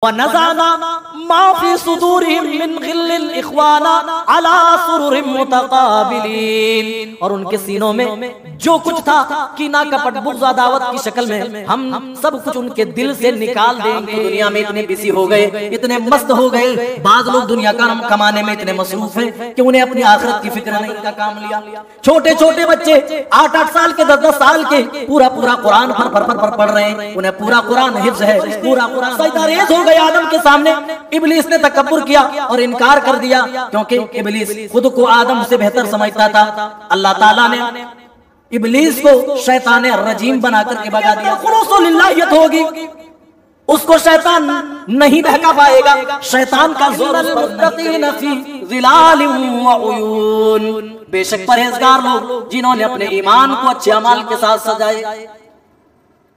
वनज़अना मा फी सुदूरिहिम मिन गिल्लिन इख्वाना अला सुरुरिम मुतक़ाबिलीन। और उनके सीनों में जो कुछ था कीना कपट बुग़्ज़ अदावत की शक्ल में हम सब कुछ उनके दिल से निकाल देंगे। दुनिया में इतने बिजी हो गए, इतने मस्त हो गए, बाज़ लोग दुनिया का नाम कमाने में इतने मसरूफ हैं कि उन्हें अपनी आखिरत की फिक्र नहीं का काम लिया। छोटे छोटे बच्चे 8-8 साल के 10-10 साल के पूरा कुरान पर पढ़ रहे हैं, उन्हें पूरा कुरान हिफ्ज़ है, पूरा कुरान सजदा रेज़ हो गया आदम के सामने। इब्लीस ने तकब्बुर किया और इनकार कर दिया, क्योंकि इब्लीस खुद को आदम से बेहतर समझता था। अल्लाह ताला ने इब्लीस को शैतान रजीम बनाकर के भगा दिया। खुलूसो लिल्लाहियत होगी, उसको शैतान नहीं बहका पाएगा। शैतान का बेशक परहेजगार लोग जिन्होंने अपने ईमान को अच्छे अमाल के साथ सजाए,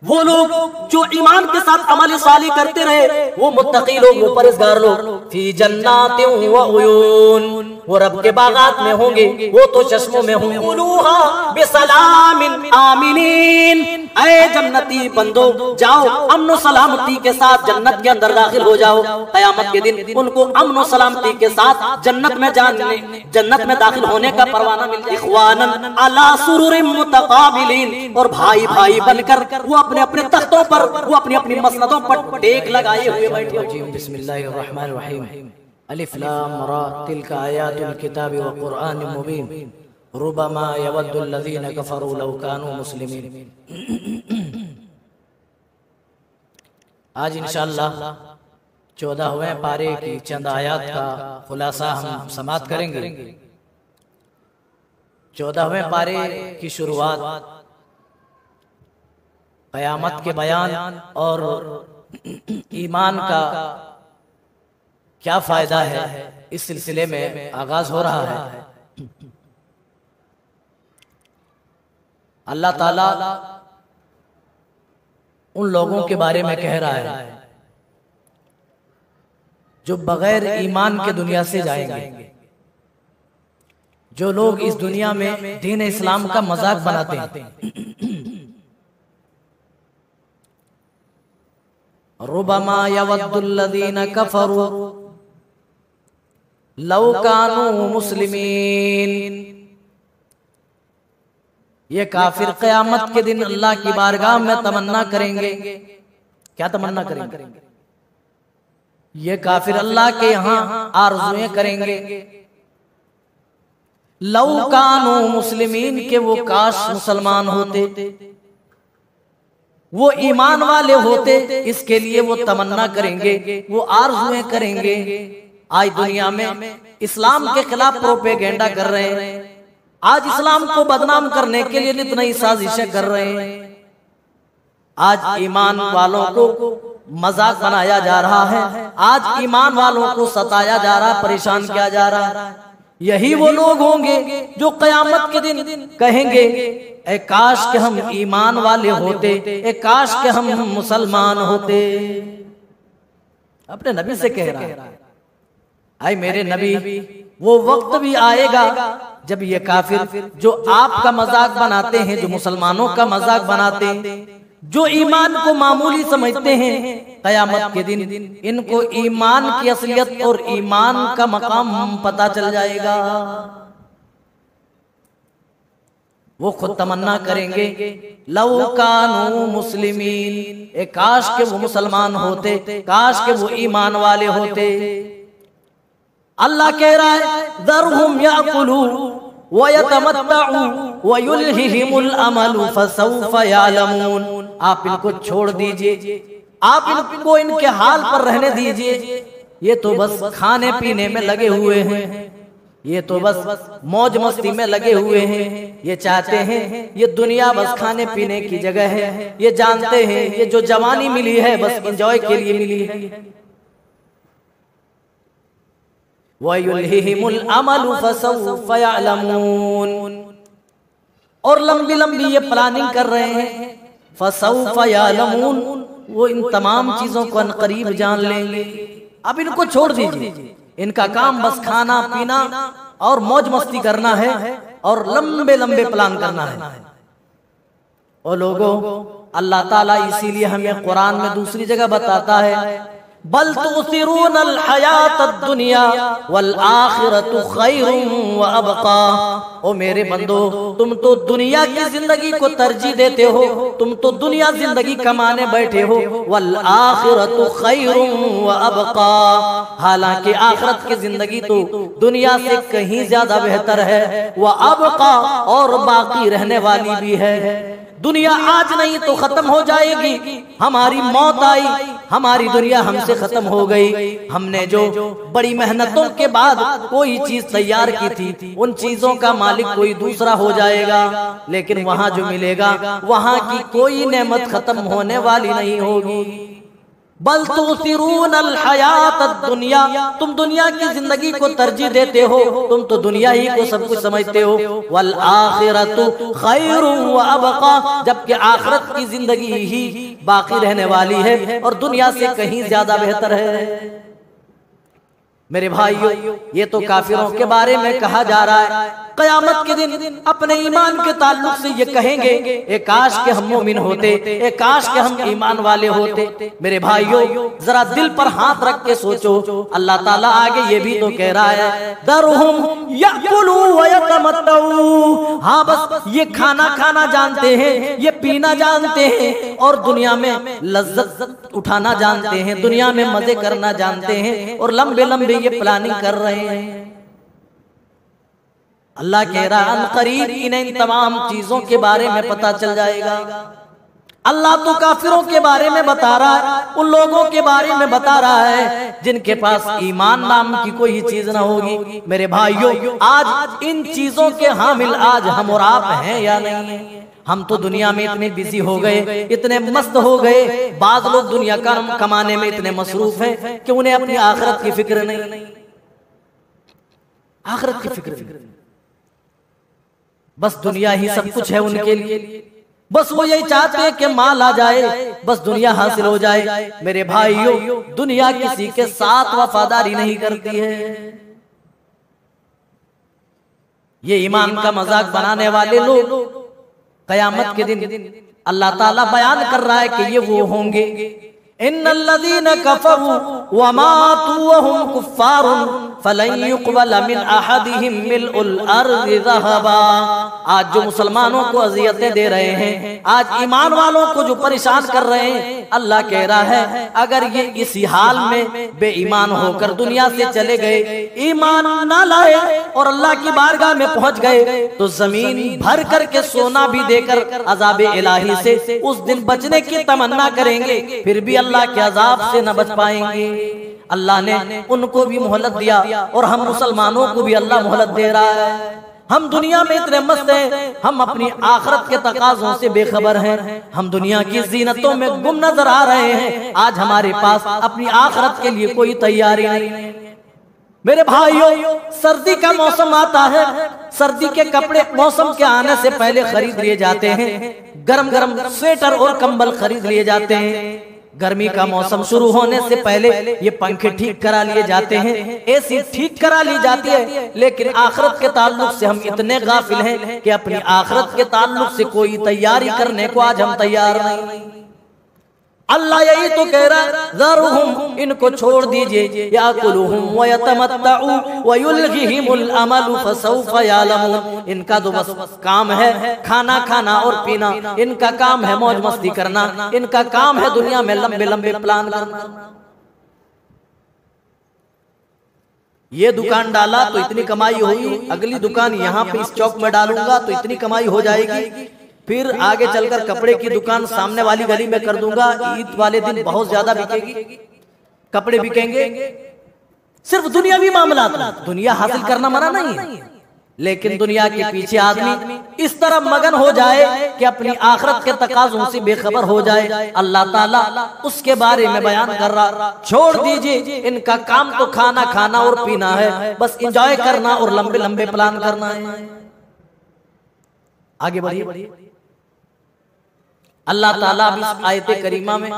वो लोग जो ईमान के साथ अमल साली करते रहे, वो मुत्तकी लोग, वो परहेजगार लोग फी जन्नातिन व उयून, वो रब के बागात में होंगे, वो तो चश्मों में होंगे। उलूहा बिसलामिन आमिनीन, ऐ जन्नती बंदो जाओ अमन सलामती के साथ जन्नत के अंदर दाखिल हो जाओ। कयामत के दिन उनको अमन सलामती के साथ जन्नत में दाखिल होने का परवाना मिल जाए। इख्वानन अला सुरुरिम मुतक़ाबिलीन, और भाई भाई बनकर वो अपने अपने तख्तों पर, वो अपनी अपनी मसनदों पर टेक लगाए हुए बैठे हो। बिस्मिल्लाहिर्रहमानिर्रहीम। अलिफ लाम रा तिल्का आयातुल किताबि व कुरआनिम मुबीन रुबमा यवद्दुल लज़ीना कफ़रू लौ कानू मुस्लिमीन। आज इंशाअल्लाह 14वें पारे की चंद आयात का खुलासा हम समाप्त करेंगे। 14वें पारे की शुरुआत क़यामत के बयान और ईमान का क्या फायदा है, इस सिलसिले में आगाज हो रहा है। अल्लाह ताला उन लोगों के बारे में कह रहा है जो बगैर ईमान के दुनिया से जाएंगे, जो लोग इस दुनिया में दीन इस्लाम का मजाक बनाते हैं। रुबमा यवद्दुल लज़ीना कफ़रू लौ कानू मुस्लिमीन, ये काफिर क़यामत के दिन अल्लाह की बारगाह में तमन्ना करेंगे। क्या तमन्ना करेंगे? ये काफिर अल्लाह के यहाँ आरज़ुएं करेंगे, लौ कानू मुस्लिमीन, के वो काश मुसलमान होते, वो ईमान वाले होते, इसके लिए वो तमन्ना करेंगे, वो आरज़ुएं करेंगे। आज दुनिया में इस्लाम के खिलाफ प्रोपेगेंडा कर रहे हैं, आज इस्लाम को बदनाम करने के लिए इतनी साजिशें कर रहे हैं। आज ईमान वालों को मजाक बनाया जा रहा है, आज ईमान वालों को सताया जा रहा, परेशान किया जा रहा है। यही वो लोग होंगे जो क़यामत के दिन कहेंगे, ए काश के हम ईमान वाले होते, ए काश के हम मुसलमान होते। अपने नबी से कह रहा है, आए मेरे नबी, वो वक्त भी आएगा जब ये काफिर जो आपका मजाक बनाते हैं, जो मुसलमानों का मजाक बनाते हैं, जो ईमान को मामूली समझते हैं, क़यामत के दिन इनको ईमान की असलियत और ईमान का मकाम पता चल जाएगा। वो खुद तमन्ना करेंगे, लौ कानू मुस्लिमीन, ए काश के वो मुसलमान होते, काश के वो ईमान वाले होते। अल्लाह कह रहा है, ज़रहुम याकुलू व यतमत्तउ व युल्हिहिमुल अमलु फसौफ यालमून। आप इनको छोड़ दीजिए, आप इनको इनके हाल पर रहने दीजिए। ये तो बस खाने पीने में लगे हुए हैं, ये तो बस मौज मस्ती में लगे हुए हैं। ये चाहते हैं ये दुनिया बस खाने पीने की जगह है, ये जानते हैं ये जो जवानी मिली है बस एंजॉय के लिए मिली है। वयुल्हिहिमुल अमलु फसौफ यअलमून, और लंबी लंबी ये प्लानिंग कर रहे हैं। फसौफ यअलमून, वो इन तमाम चीजों को अनकरीब जान लेंगे। अब इनको छोड़ दीजिए, इनका काम बस खाना पीना और मौज मस्ती करना है और लंबे लंबे प्लान करना है। और लोगों, अल्लाह ताला इसीलिए हमें कुरान में दूसरी जगह बताता है बल तुसिरूनल हयातद दुनिया वल आखिरतु खैरुम व अबका। ओ मेरे बंदो, तुम तो दुनिया की जिंदगी को तरजीह देते हो, तुम तो दुनिया जिंदगी कमाने बैठे हो। वल आखिरतु खैरुम व अबका, हालांकि आखिरत की जिंदगी तो दुनिया से कहीं ज्यादा बेहतर है। व अबका, और बाकी रहने वाली भी है। दुनिया आज नहीं तो खत्म हो जाएगी। हमारी मौत आई, हमारी दुनिया हमसे खत्म हो गई। हमने जो बड़ी मेहनतों के बाद कोई चीज तैयार की थी, उन चीजों का मालिक कोई दूसरा हो जाएगा। लेकिन वहां जो मिलेगा, वहां की कोई नेमत खत्म होने वाली नहीं होगी। बल तुसिरूनल हयातद दुनिया, तुम दुनिया की जिंदगी को तरजीह देते हो, तुम तो दुनिया ही को सब कुछ समझते हो। वल आखिरतु खैरुम व अबका, जबकि आखिरत की जिंदगी ही बाकी रहने वाली है और दुनिया से कहीं ज्यादा बेहतर है। मेरे भाइयों, ये तो काफिरों के बारे में कहा जा रहा है। कयामत के दिन अपने ईमान के ताल्लुक से ये कहेंगे, ए काश के हम मोमिन होते, ए काश के हम ईमान वाले होते। मेरे भाइयों, जरा दिल पर हाथ रख के सोचो, अल्लाह ताला आगे ये भी तो कह रहा है, दरहुम याकुलू व यतमत्तऊ। हाँ, बस ये खाना खाना जानते हैं, ये पीना जानते हैं और दुनिया में लज्जत उठाना जानते हैं, दुनिया में मजे करना जानते हैं और लंबे लंबे ये प्लानिंग कर रहे हैं। अल्लाह कह रहा है करीब इन्हें तमाम चीजों के बारे में पता चल जाएगा। अल्लाह तो काफिरों के बारे में बता रहा है, उन लोगों के बारे में बता रहा है जिनके पास ईमान नाम की कोई चीज ना होगी। मेरे भाइयों, आज इन चीजों के हामिल आज हम और आप हैं या नहीं? हम तो दुनिया में इतने बिजी हो गए, इतने मस्त हो गए। बाद लोग दुनिया का कमाने में इतने मसरूफ हैं कि उन्हें अपनी आखिरत की फिक्र नहीं। आखिरत की फिक्र नहीं, बस दुनिया ही सब कुछ है उनके लिए। बस वो यही चाहते हैं कि माल आ जाए, बस दुनिया हासिल हो जाए। मेरे भाइयों, दुनिया किसी के साथ वफादारी नहीं करती है। ये ईमान का मजाक बनाने वाले लोग कयामत के दिन अल्लाह ताला बयान कर रहा है कि ये वो होंगे, इन्नल्लज़ीना कफ़रू व मातू व हुम कुफ़्फ़ारुन फलन युक़बल मिन अहदिहिम मिल्उल अर्ज़ि ज़हबा। आज जो मुसलमानों को अज़ियतें दे रहे हैं, आज ईमान वालों को जो परेशान कर रहे हैं, अल्लाह कह रहा है अगर ये इसी हाल में बेईमान होकर दुनिया से चले गए, ईमान ना लाए और अल्लाह की बारगाह में पहुंच गए, तो जमीन भर करके सोना भी देकर अज़ाबे इलाही से उस दिन बचने की तमन्ना करेंगे, फिर भी अल्लाह के अजाब से न बच पाएंगे। अल्लाह ने उनको भी मोहलत दिया और हम मुसलमानों को भी अल्लाह मोहलत दे रहा है। हम दुनिया में इतने मस्त हैं, हम अपनी आखिरत के तकाज़ों से बेखबर हैं, हम दुनिया की जीनतों में गुम नजर आ रहे हैं। आज हमारे पास अपनी आखिरत के लिए कोई तैयारी नहीं। मेरे भाइयों, सर्दी का मौसम आता है, सर्दी के कपड़े मौसम के आने से पहले खरीद लिए जाते हैं, गरम गरम स्वेटर और कंबल खरीद लिए जाते हैं। गर्मी का मौसम शुरू होने से पहले ये पंखे ठीक करा लिए जाते हैं, एसी ठीक करा ली जाती है। लेकिन आखिरत के ताल्लुक से हम इतने गाफिल हैं कि अपनी आखिरत के ताल्लुक से कोई तैयारी करने को आज हम तैयार नहीं। अल्लाह यही तो कह रहा है, ज़रुहुम, इनको छोड़ दीजिए, याकुलुहुम व यतमत्तउ व युल्हिहिमुल अमलु फसौफ यअलमून। इनका तो बस काम है खाना खाना और पीना, इनका काम है मौज मस्ती करना, इनका काम है दुनिया में लंबे लंबे प्लान करना। ये दुकान डाला तो इतनी कमाई होगी, अगली दुकान यहाँ पे इस चौक में डालूंगा तो इतनी कमाई हो जाएगी, फिर आगे चलकर कपड़े की दुकान सामने वाली गली में कर दूंगा, ईद वाले दिन बहुत ज्यादा बिकेगी, कपड़े बिकेंगे। सिर्फ दुनियावी मामला, दुनिया हासिल करना मना नहीं है, लेकिन दुनिया के पीछे आदमी इस तरह मगन हो जाए कि अपनी आखिरत के तकाज़ों से बेखबर हो जाए। अल्लाह ताला उसके बारे में बयान कर रहा, छोड़ दीजिए, इनका काम तो खाना खाना और पीना है, बस एंजॉय करना और लंबे लंबे प्लान करना है। आगे बढ़िए। अल्लाह ताला भी आयत करीमा में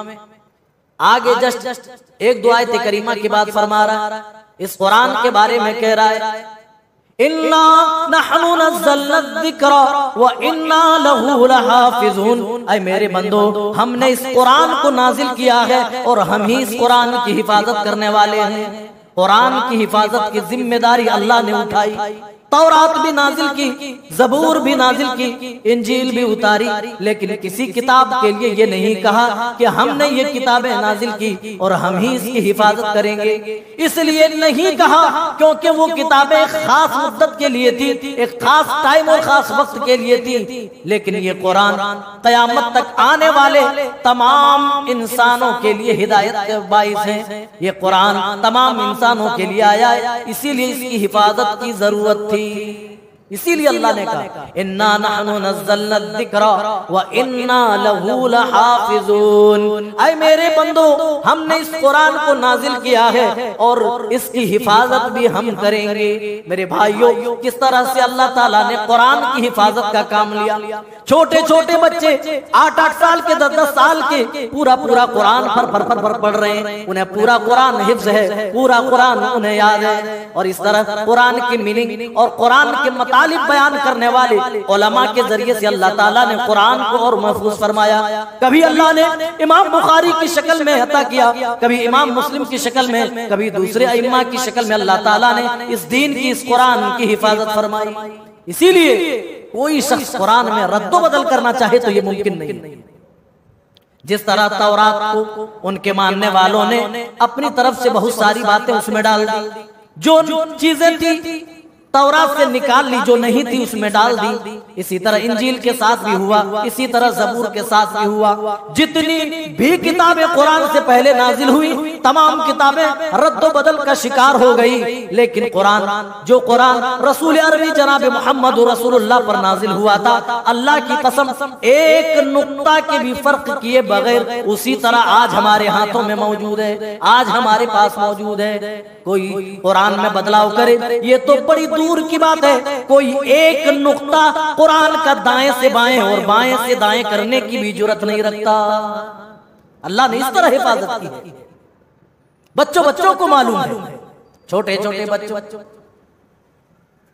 आगे जस्ट एक दो आयत करीमा के बाद फरमा रहा है, इस कुरान के बारे में कह रहा है, इन्ना नहनु नज़्ज़लना ज़िक्रा व इन्ना लहू लहाफ़िज़ून। ऐ मेरे बंदो, हमने इस कुरान को नाजिल किया है और हम ही इस कुरान की हिफाजत करने वाले हैं। कुरान की हिफाजत की जिम्मेदारी अल्लाह ने उठाई। तौरात भी नाजिल की, ज़बूर भी नाजिल की, इंजील भी उतारी, लेकिन किसी किताब के लिए ये नहीं कहा कि हमने ये किताबें नाजिल की और हम ही इसकी हिफाजत करेंगे। इसलिए नहीं कहा क्योंकि वो किताबें एक खास मुद्दत के लिए थी, एक खास टाइम और खास वक्त के लिए थी। लेकिन ये कुरान क़यामत तक आने वाले तमाम इंसानों के लिए हिदायत के बाइस है। ये कुरान तमाम इंसानों के लिए आया है, इसीलिए इसकी हिफाजत की जरूरत थी। इसीलिए अल्लाह ने कहा इन्ना नहनु नज़्ज़लना ज़िक्रा व इन्ना लहू लहाफ़िज़ून। ऐ मेरे बंदो, हमने इस कुरान को नाजिल किया है और इसकी हिफाजत भी हम करेंगे। मेरे भाइयों, किस तरह से अल्लाह ताला ने कुरान की हिफाजत का काम लिया। छोटे छोटे बच्चे 8-8 साल के, 10-10 साल के पूरा कुरान फर पढ़ रहे हैं। उन्हें पूरा कुरान हिफ्ज़ है, पूरा कुरान उन्हें याद है। और इस तरह कुरान की मीनिंग और कुरान के तालिब बयान करने वाले उलमा के जरिए से अल्लाह ताला ने कुरान को और महफूज फरमाया। कभी अल्लाह ने इमाम बुखारी की शक्ल में अता किया, कभी इमाम मुस्लिम की शक्ल में, कभी दूसरे अइम्मा की शक्ल में अल्लाह ताला ने इस दीन की, इस कुरान की हिफाजत फरमाई। इसीलिए कोई शख्स कुरान में रद्दो बदल करना चाहे तो ये मुमकिन नहीं। जिस तरह तौरात को उनके मानने वालों ने अपनी तरफ से बहुत सारी बातें उसमें डाल दी, जो चीजें थी तौरात से निकाल ली, जो नहीं थी उसमें डाल दी। इसी तरह इंजील के साथ भी हुआ, इसी तरह ज़बूर के साथ भी हुआ। जितनी भी किताबें कुरान से पहले नाजिल हुई, तमाम किताबें रद्द बदल का शिकार हो गई। लेकिन जो कुरान रसूल अरबी जनाब मोहम्मद रसूलुल्लाह पर नाजिल हुआ था, अल्लाह की कसम एक नुक्ता के भी फर्क किए बगैर उसी तरह आज हमारे हाथों में मौजूद है, आज हमारे पास मौजूद है। कोई कुरान में बदलाव करे ये तो बड़ी दूर की बात है। कोई एक नुक्ता कुरान का दाएं से बाएं और बाएं से दाएं करने की भी जुर्रत नहीं रखता। अल्लाह ने इस तरह हिफाजत की है। बच्चों को मालूम है, छोटे छोटे बच्चों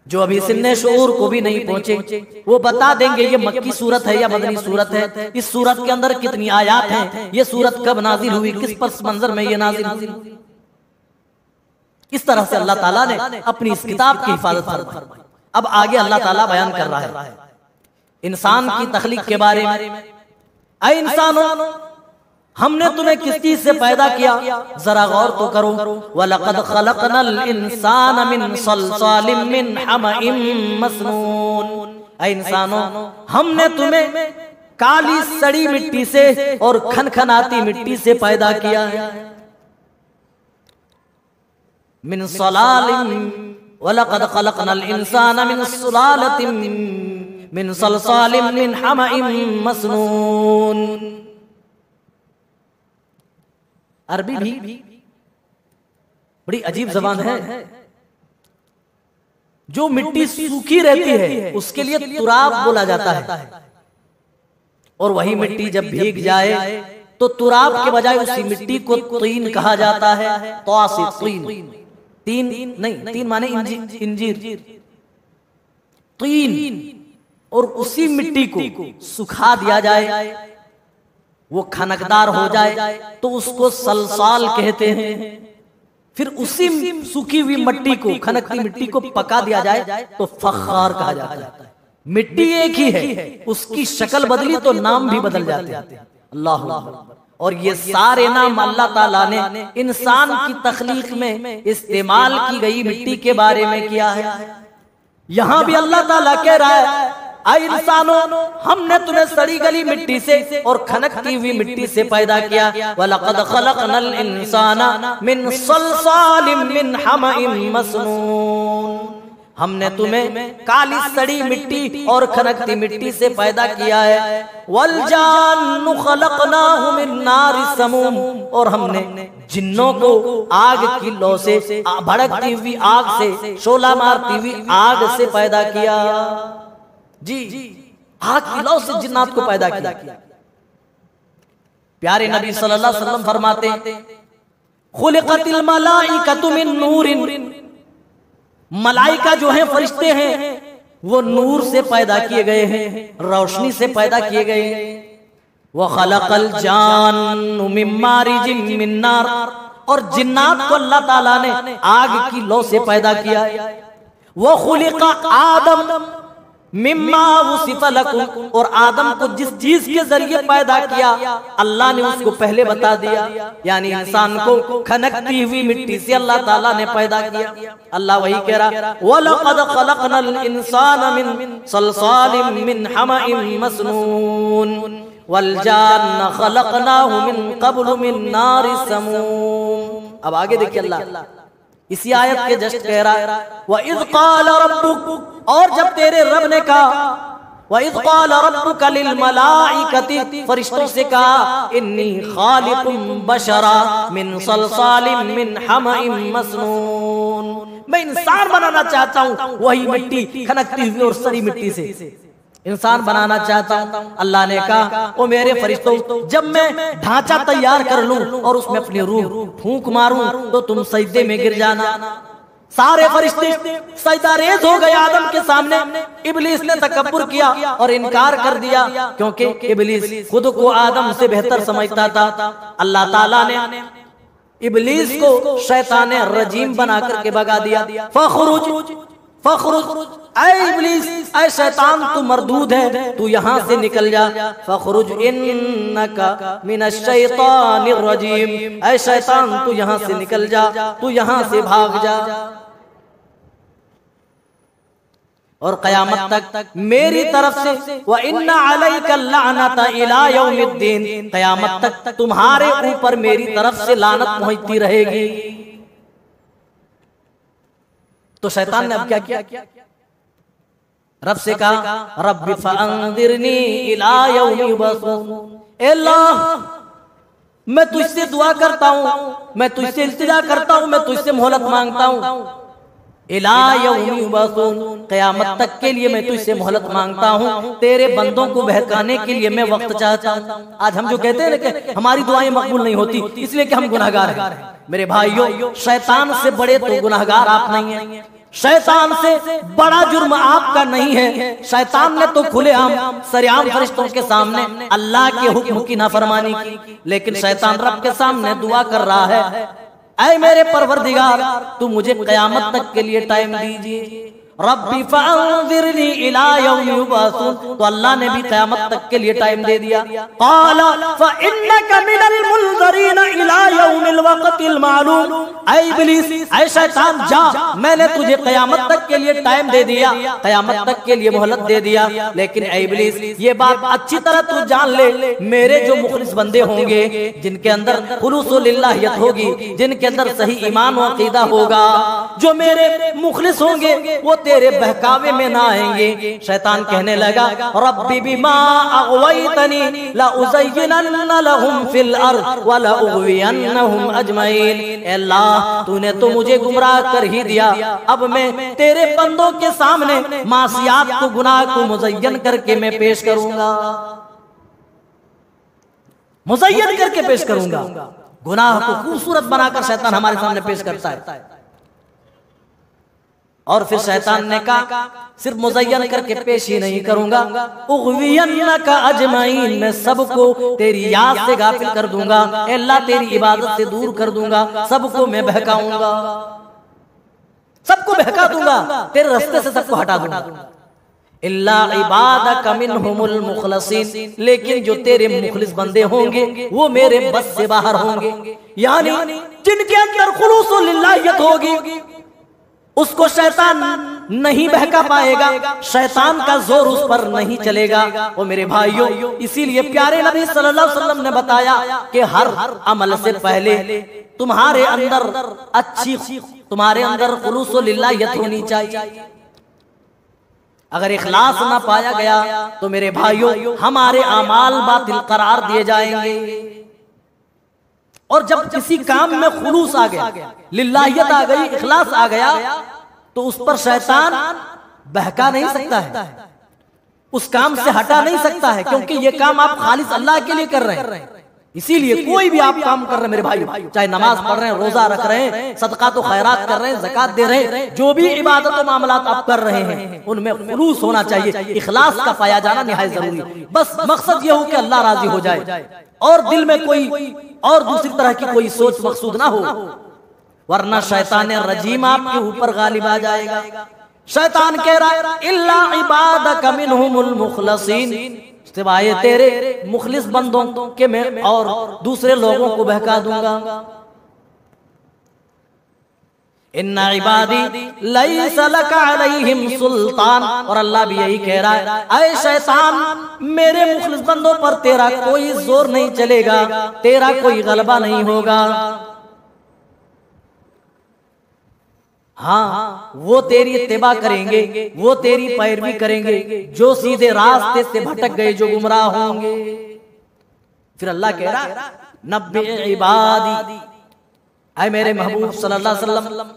जो अभी सिन्ने शऊर को भी नहीं पहुंचे, वो बता देंगे ये मक्की सूरत है या मदनी सूरत है, इस सूरत के अंदर कितनी आयात हैं, ये सूरत कब नाजिल हुई, किस पस मंजर में ये नाजिल हुई। इस तरह से अल्लाह ताला ने अपनी इस किताब की हिफाजत फरमाई। अब आगे अल्लाह ताला बयान कर रहा है इंसान की तख्लीक के बारे में। ऐ इंसानों, हमने तुम्हें किस चीज से पैदा किया, जरा गौर तो करो। वलक़द खलक़नल इंसान मिन सलसालिम मिन हमइम मस्नून। ऐ इंसानों, हमने तुम्हें काली सड़ी मिट्टी से और खनखनाती मिट्टी से पैदा किया है। मिन सलालिम वलक़द खलक़नल इंसान मिन सुलालतिम मिन सलसालिम मिन हमइम मस्नून। अरबी भी बड़ी अजीब जबान है। जो मिट्टी सूखी रहती है उसके लिए तुराब बोला जाता है, और वही मिट्टी जब भीग जाए तो तुराब के बजाय उसी मिट्टी को तीन कहा जाता है। तीन माने इंजीर, तीन। और उसी मिट्टी को सुखा दिया जाए, वो खनकदार हो जाए तो उसको सलसाल कहते हैं। फिर उसी सूखी हुई मिट्टी को, खनकती मिट्टी को पका दिया जाए तो फख्खार कहा जाता है। मिट्टी एक ही है, उसकी शक्ल बदली तो नाम भी बदल जाते हैं। अल्लाह अकबर। और ये सारे नाम अल्लाह ताला ने इंसान की तख्लीक में इस्तेमाल की गई मिट्टी के बारे में किया है। यहां भी अल्लाह ताला कह रहा है, ऐ इंसानों, हमने तुम्हें सड़ी गली मिट्टी से और खनकती हुई मिट्टी से पैदा किया। वलक़द खलक़नल इंसाना मिन सलसालिम मिन हमइम मस्नून। हमने तुम्हें काली सड़ी मिट्टी और खनकती मिट्टी से पैदा किया है। वल जान्नु खलक़नाहु मिन नारि समूम। और हमने जिन्नों को आग की लौ से, भड़कती हुई आग से, शोला मारती हुई आग से पैदा किया। जी, आग की लौ से जिन्नात को पैदा किया। प्यारे नबी सल्लल्लाहु अलैहि वसल्लम फरमाते, खुलिक़तिल मलाइकतु मिन नूरिन। मलाइका जो है, फरिश्ते हैं, वो नूर से पैदा किए गए हैं, रोशनी से पैदा किए गए हैं। व खलक़ल जान्न मिन मारिजिम मिन नार, और जिन्नात को अल्लाह ताला ने आग की लौ से पैदा किया। वो खुलिक़ा आदम मिम्मा वुसिफ़ लकुम, और आदम को जिस चीज के जरिए पैदा किया अल्लाह ने उसको पहले बता दिया, यानी इंसान को खनकती हुई मिट्टी से अल्लाह ताला ने पैदा किया। अल्लाह वही कह रहा, वलक़द खलक़नल इंसान मिन सलसालिम मिन हमाइन मसनून वल जान्न खलक़नाहु मिन क़ब्लु मिन नारि समूम। अब आगे देखिए, अल्लाह इसी आयत के जस्ट कह रहा है, व इज़ क़ाल रब्बुक, और जब तेरे रब ने कहा, व इज़ क़ाल रब्बुका लिल मलाइकति, फरिश्तों से कहा, इन्नी ख़ालिक़ुम बशरा मिन सलसालिम मिन हमाइन मसनून, मैं इंसान बनाना चाहता हूँ, वही मिट्टी, खनकती हुई और सड़ी मिट्टी से इंसान बनाना चाहता हूं। अल्लाह ने कहा, ओ मेरे फरिश्तों, जब मैं ढांचा तैयार कर लूं और उसमें अपनी रूह फूंक मारूं तो तुम सजदे में गिर जाना। सारे फरिश्ते सजदा रेज़ हो गए आदम के सामने। इब्लीस ने तकब्बुर किया और इनकार कर दिया, क्योंकि इब्लीस खुद को आदम से बेहतर समझता था। अल्लाह ताला ने इब्लीस को शैतान रजीम बना करके भगा दिया। फखरुज फखरुज, ऐ इब्लीस, ऐ शैतान, तू मरदूद है, तू यहाँ से निकल जा। फखरुज इन्नका मिनश शैतानिर रजीम, ऐ शैतान, तू यहाँ से निकल जा, तू यहाँ से भाग जा, और कयामत तक मेरी तरफ से व इन्ना अलैका लानता इला यौमिद्दीन, कयामत तक तुम्हारे ऊपर मेरी तरफ से लानत पहुंचती रहेगी। तो शैतान ने अब क्या किया? रब से कहा, रब्बि फअंज़िरनी इला यौमि युबअसून, अल्लाह मैं तुझसे दुआ करता हूँ, मैं तुझसे इल्तिजा करता हूँ, मैं तुझसे मोहलत मांगता हूँ, इला यौमि युबअसून, क़यामत तक के लिए मैं तुझसे मोहलत मांगता हूँ, तेरे बंदों को बहकाने के लिए मैं वक्त चाहता हूँ। आज हम जो कहते हैं ना कि हमारी दुआएं मकबूल नहीं होती इसलिए कि हम गुनाहगार हैं, मेरे भाइयों, शैतान से बड़े तो गुनाहगार आप नहीं हैं, शैतान से बड़ा जुर्म आपका नहीं है। शैतान ने तो खुलेआम सरेआम फरिश्तों के सामने अल्लाह के हुक्म की नाफरमानी की, लेकिन शैतान रब के सामने दुआ कर रहा है, ऐ मेरे परवरदिगार, तू मुझे कयामत तक के लिए टाइम दीजिए। रब्बी फअंज़िरनी इला यौमि युबअसून, तो अल्लाह ने भी कयामत तक के लिए टाइम दे दिया। क़ाल फ़इन्नका मिनल मुनज़रीन इला यौमिल वक़्तिल मालूम, ऐ इब्लीस, ऐ शैतान, जा, मैंने तुझे कयामत तक के लिए टाइम दे दिया, कयामत तक के लिए मोहलत दे दिया, लेकिन ऐ इब्लीस, ये बात अच्छी तरह तू जान ले, मेरे जो मुखलिस बंदे होंगे, जिनके अंदर खुलूस व लिल्लाहियत होगी, जिनके अंदर सही ईमान व अकीदा होगा, जो मेरे मुखलिस होंगे, वो तेरे बहकावे में ना आएंगे। शैतान कहने लगा, रब्बी बिमा अग़वैतनी ला उज़य्यिनन्ना लहुम फिल अर्ज़ व ला उग़वियन्नहुम अजमईन, अल्लाह तूने तो मुझे गुमराह कर ही दिया, अब मैं तेरे बंदों के सामने मासियात को, गुनाह को मुज़य्यन करके मैं पेश करूंगा, मुज़य्यन करके पेश करूंगा। गुनाह को खूबसूरत बनाकर शैतान हमारे सामने पेश करता है। और फिर शैतान ने कहा, सिर्फ मुज़य्यन करके पेश ही नहीं करूंगा, उग़वियन्नका अजमईन, मैं सबको तेरी याद से गाफिल कर दूंगा, अल्लाह तेरी इबादत से दूर कर दूंगा, सबको मैं बहकाऊंगा, सबको बहका दूंगा, तेरे रास्ते से सबको हटा दूंगा। इल्ला इबादका मिनहुमुल मुखलसीन, लेकिन जो तेरे मुखलिस बंदे होंगे वो मेरे बस से बाहर होंगे, यानी जिनके अंदर खुलूस व लिल्लाहियत होगी, उसको शैतान नहीं बहका पाएगा, शैतान का जोर उस पर नहीं चलेगा। और मेरे भाइयों, इसीलिए प्यारे नबी सल्लल्लाहु अलैहि वसल्लम ने बताया कि हर अमल से पहले तुम्हारे अंदर तुम्हारे अंदर खुलूस व लिल्लाहियत होनी चाहिए। अगर इखलास ना पाया गया तो मेरे भाइयों, हमारे अमाल बातिल करार दिए जाएंगे। और जब किसी काम में खुलूस आ गया, लिल्लाहियत आ गई, इखलास आ गया, तो उस पर शैतान बहका नहीं सकता है, उस काम से हटा नहीं सकता है, क्योंकि ये काम आप खालिस अल्लाह के लिए कर रहे हैं। इसीलिए कोई भी आप काम कर रहे हैं मेरे भाई, चाहे नमाज पढ़ रहे हैं, रोजा रख रहे हैं, सदका तो खैरात कर रहे हैं, ज़कात दे रहे हैं, जो भी इबादत और मामलात आप कर रहे हैं उनमें खुलूस होना चाहिए, इखलास का पाया जाना निहायत जरूरी है। बस मकसद ये हो कि अल्लाह राजी हो जाए और दिल में कोई और दूसरी तरह की कोई सोच मकसूद ना हो, वरना शैतान रजीम आपके ऊपर गालिब आ जाएगा। शैतान कह रहा है इल्ला इबादक मिनहुमुल मुखलसीन, सिवाय तेरे मुखलिस बंदों के मैं और दूसरे लोगों को बहका दूंगा। इन्ना इबादी लैसा लका अलैहिम सुल्तान, और अल्लाह भी यही कह रहा है ऐ शैतान मेरे मुखलिस बंदों पर तेरा कोई जोर नहीं चलेगा, तेरा कोई गलबा नहीं होगा। हाँ, वो तेरी इत्तिबा करेंगे, वो तेरी पैरवी करेंगे जो सीधे रास्ते से भटक गए, जो गुमराह होंगे। फिर अल्लाह कह रहा नब्बे इबादी, ऐ मेरे महबूब सल्लल्लाहु अलैहि वसल्लम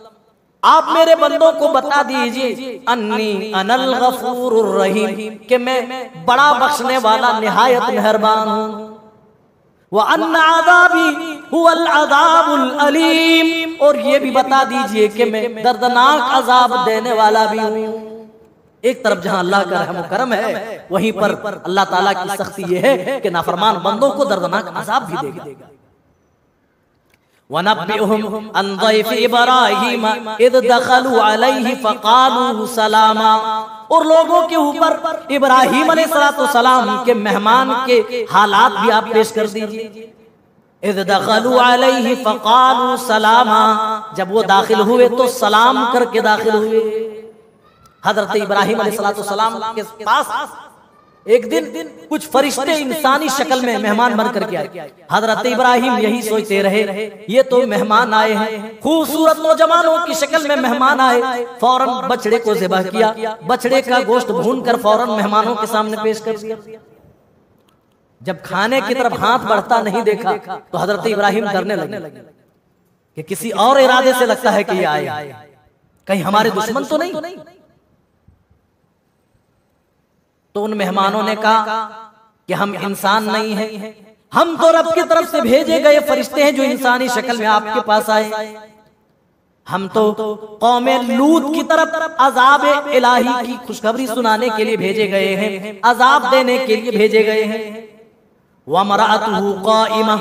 आप मेरे बंदों को बता दीजिए अन्नी अनल गफूरुर रहीम, कि मैं बड़ा बख्शने वाला निहायत मेहरबान हूँ। व अन्ना अज़ाबी हुवल अज़ाबुल अलीम, और ये भी बता दीजिए कि मैं दर्दनाक अजाब देने वाला भी हूँ। एक तरफ जहाँ अल्लाह का रहम करम है, वहीं पर अल्लाह ताला की सख्ती ये है कि नाफरमान बंदों को दर्दनाक अजाब भी देगा। वनब्बिहुम अन ज़ैफ़ इब्राहीम इज़ दख़लू अलैहि फ़क़ालू सलामा, और लोगों के ऊपर इब्राहीम अलैहिस्सलाम के मेहमान के हालात भी आप पेश कर दीजिए। इज़ दख़लू अलैहि फ़क़ालू सलामा, जब वो दाखिल हुए तो सलाम करके दाखिल हुए। हजरत इब्राहीम अलैहिस्सलाम के पास एक दिन कुछ फरिश्ते इंसानी शक्ल में मेहमान बन करके आए। हजरत इब्राहीम यही सोचते रहे ये तो मेहमान आए हैं, खूबसूरत नौजवानों की शक्ल में मेहमान आए। फौरन बछड़े को ज़िबह किया, बछड़े का गोश्त भूनकर फौरन मेहमानों के सामने पेश कर दिया। जब खाने की तरफ हाथ बढ़ता नहीं देखा तो हजरत इब्राहीम डरने लगे कि किसी और इरादे से लगता है कि ये आए, कहीं हमारे दुश्मन तो नहीं। तो उन मेहमानों ने कहा कि हम इंसान नहीं हैं, हम तो रब की तरफ से भेजे गए फरिश्ते हैं जो इंसानी शक्ल में आपके पास आए। हम तो कौमे लूत की तरफ अजाब इलाही की खुशखबरी सुनाने के लिए भेजे गए हैं, अजाब देने के लिए भेजे गए हैं। वमराअतुहु काइमा,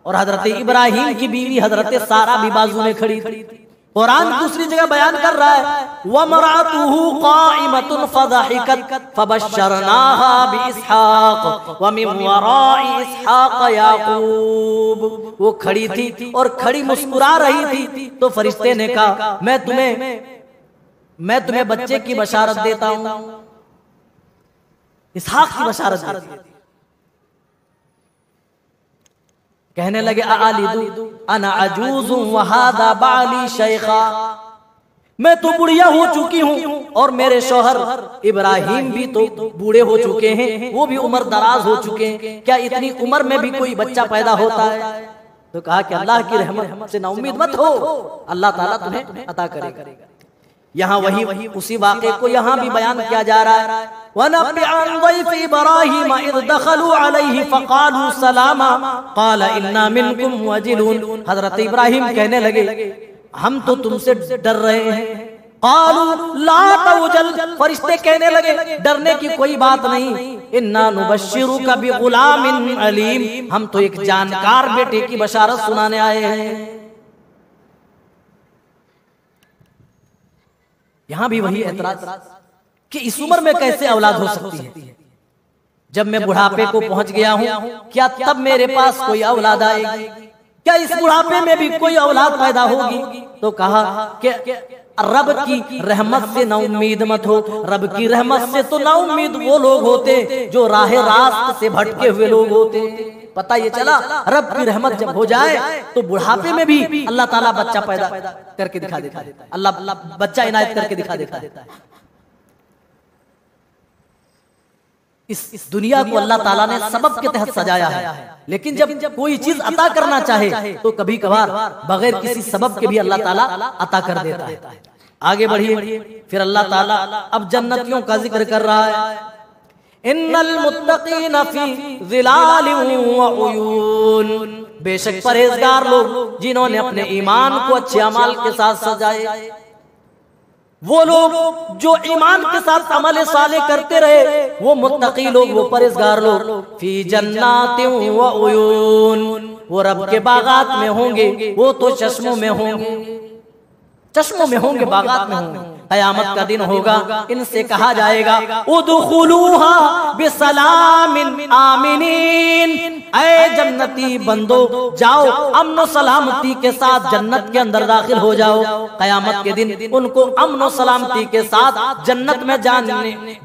और हजरत इब्राहीम की बीवी हजरत सारा भी बाजू में खड़ी थी। कुरान दूसरी जगह बयान कर रहा है वमराअतुहु काइमतुन फज़हिकत फबश्शरनाहा बिइस्हाक व मिन वराइ इस्हाक याकूब। वो खड़ी थी और खड़ी मुस्कुरा रही थी, तो फरिश्ते ने कहा मैं तुम्हें बच्चे की बशारत देता हूं, इसहाक की बशारत देता हूं। कहने लगे आलिदु अना अजूज़ु व हादा बाली शैखा, मैं तो बुढ़िया हो चुकी हूँ और मेरे शौहर इब्राहीम भी तो बूढ़े हो चुके हैं, वो भी उम्र दराज हो चुके हैं, क्या इतनी उम्र में भी कोई बच्चा पैदा होता है? तो कहा कि अल्लाह की रहमत से ना उम्मीद मत हो, अल्लाह ताला तुम्हें अता करेगा। यहाँ वही उसी वाक़े को यहाँ भी बयान किया जा रहा है वनब्बि अन ज़ैफ़ इब्राहीम इज़ दख़लू अलैहि फ़क़ालू सलामा क़ाल इन्ना मिनकुम वजिलून। हज़रत इब्राहीम कहने लगे हम तो तुमसे डर रहे हैं। क़ालू ला तवजल, फरिश्ते कहने लगे डरने की कोई बात नहीं, इन्ना नुबश्शिरुका बिग़ुलामिन अलीम, हम तो एक जानकार बेटे की बशारत सुनाने आए हैं। यहां भी वही एतराज कि इस उम्र में कैसे औलाद हो सकती है? जब मैं बुढ़ापे को पहुंच गया हूं, क्या तब मेरे पास कोई औलाद आएगी? क्या इस बुढ़ापे में भी कोई औलाद पैदा होगी? तो कहा कि रब की रहमत से ना उम्मीद मत हो, रब की रहमत से तो ना उम्मीद वो लोग होते जो राह रास्त से भटके हुए लोग होते। पता ये चला रब की रहमत जब हो जाए तो बुढ़ापे में भी अल्लाह ताला बच्चा पैदा करके दिखा देता है, अल्लाह बच्चा इनायत करके दिखा देता है। इस दुनिया को अल्लाह ताला ने सबब के तहत सजाया है, लेकिन जब कोई चीज अता करना चाहे तो कभी कभार बगैर किसी सबब के भी अल्लाह ताला अता कर देता है। आगे बढ़िए, फिर अल्लाह ताला अब जन्नतियों का जिक्र कर रहा है। इन्नल मुत्तकीन फी ज़िलालिन व उयून, बेशक परहेजगार लोग जिन्होंने अपने ईमान को अच्छे अमाल के साथ सजाए, वो लोग जो ईमान के साथ अमल साले करते रहे, वो मुत्तकी लोग, वो परहेजगार लोग, फी जन्नातिन व उयून, वो रब के बागात में होंगे, वो तो चश्मों में होंगे, चश्मों में होंगे, बागात में होंगे। कयामत का दिन होगा, इनसे कहा जाएगा उदखुलूहा बिसलामिन आमिनीन, ऐ जन्नती बंदो जाओ अमन सलामती के साथ जन्नत के अंदर दाखिल हो जाओ। कयामत के दिन उनको अमन सलामती के साथ जन्नत में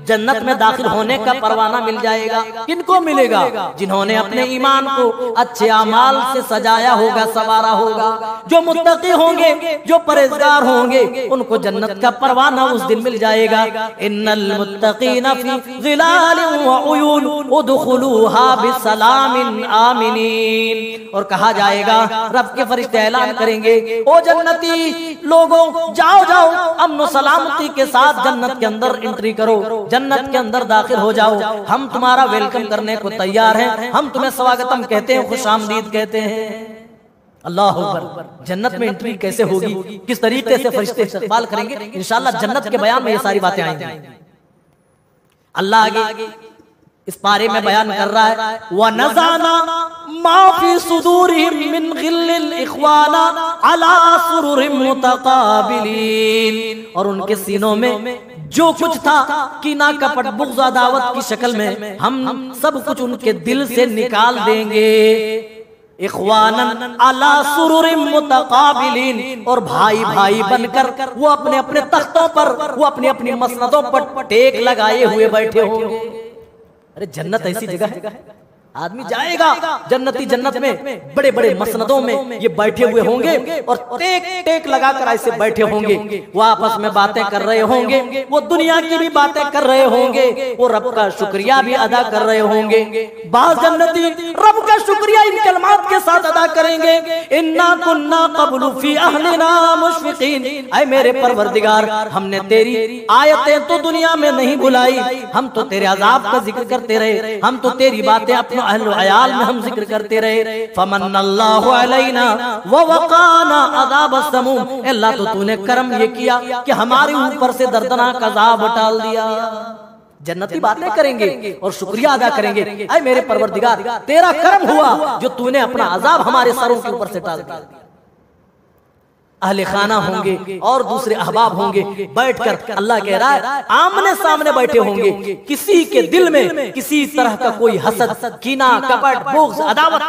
जन्नत में दाखिल होने का परवाना मिल जाएगा। किनको मिलेगा? जिन्होंने अपने ईमान को अच्छे अमाल से सजाया होगा, संवारा होगा। जो मुत्तकी होंगे, जो परहेजगार होंगे, उनको जन्नत का परवाना उस दिन मिल जाएगा। इन्नल मुत्तकीना फी ज़िलालिन व उयून उदखुलूहा बिसलामिन आमिनीन, और कहा जाएगा, रब के फरिश्ते ऐलान करेंगे, ओ जन्नती लोगों जाओ जाओ अमन सलामती के साथ जन्नत के अंदर एंट्री करो, जन्नत के अंदर दाखिल हो जाओ, हम तुम्हारा वेलकम करने को तैयार हैं, हम तुम्हें स्वागतम कहते हैं, खुशामदीद कहते हैं। अल्लाह अकबर। जन्नत में एंट्री कैसे होगी, किस तरीके से फरिश्ते इस्तकबाल करेंगे, इंशाअल्लाह जन्नत के बयान में ये सारी बातें आएंगी। अल्लाह आगे इस पारे में बयान कर रहा है, व नज़ाना मा फी सुदूरिहिम मिन गिल्लिल इख्वाना अला सुरुरिम मुतकाबिलीन, और उनके सीनों में जो कुछ था कीना कपट बुग़्ज़ अदावत की शक्ल में, हम सब कुछ उनके दिल से निकाल देंगे। इख्वानन अला सुरुरिम मुतकाबिलीन, और भाई भाई बनकर वो अपने अपने तख्तों पर, वो अपनी अपनी मसनदों पर टेक लगाए हुए बैठे होंगे। अरे जन्नत ऐसी जगह है, आदमी जाएगा जन्नती जन्नत में बड़े बड़े मसनदों में ये बैठे हुए होंगे और टेक टेक लगाकर ऐसे बैठे होंगे। वो आपस में बातें कर रहे होंगे, वो दुनिया की भी बातें कर रहे होंगे, वो रब का शुक्रिया भी अदा कर रहे होंगे। बाज़ जन्नती रब का शुक्रिया इन कलमात के साथ अदा करेंगे, इन्ना कुन्ना क़ब्लु फी अहलिना मुशफ़िक़ीन, ऐ मेरे परवरदिगार, हमने तेरी आयतें तो दुनिया में नहीं बुलाई, हम तो तेरे अज़ाब का जिक्र करते रहे, हम तो तेरी बातें अपने अहल अयाल में हम जिक्र करते रहे। फमन्नल्लाहु अलैना व वक़ाना अज़ाबस समूम, अल्लाह तो तूने करम ये किया कि हमारे ऊपर से दर्दनाक अज़ाब टाल दिया। जन्नती बातें करेंगे और शुक्रिया अदा करेंगे, ऐ मेरे परवरदिगार तेरा करम हुआ जो तूने अपना अज़ाब हमारे सरों के ऊपर से टाल दिया। अहले खाना होंगे और दूसरे अहबाब होंगे, बैठकर अल्लाह कह रहा है आमने सामने बैठे होंगे, किसी के दिल में किसी तरह का कोई हसद, कीना, कपट, बुग़्ज़, अदावत,